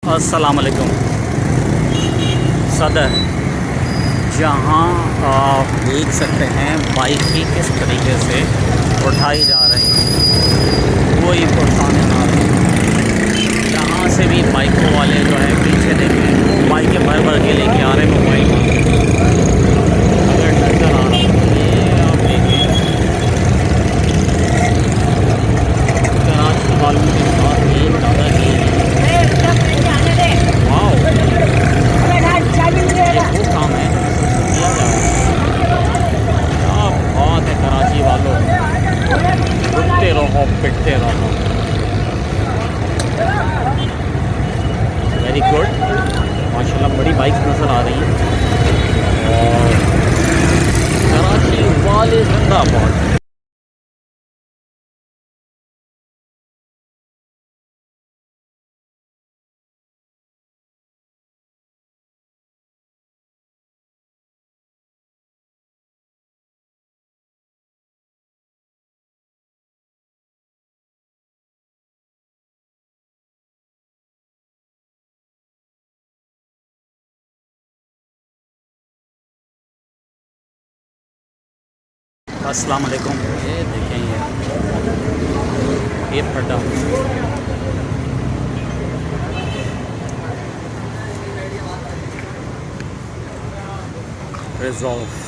अस्सलामुअलैकुम सदर, जहाँ आप देख सकते हैं बाइक ही किस तरीके से उठाई जा रही है, कोई परेशानी ना रही। जहाँ से भी बाइकों वाले जो है पीछे देखें, बाइकें भर भर के लेके आ रहे हैं मोबाइल। अगर नज़र आ रहा हो ये आप देखिए, कराची वालों के साथ ये दादागिरी। वाओ, ये वो काम है जो किया जा रहा है। क्या बात है कराची वालों, रुकते रहो पिटते रहो। वेरी गुड, माशाल्लाह बड़ी बाइक्स नज़र आ रही हैं और कराची वाले जिंदाबाद। अस्सलाम वालेकुम। ये देखें, ये फटा रिजॉल्व।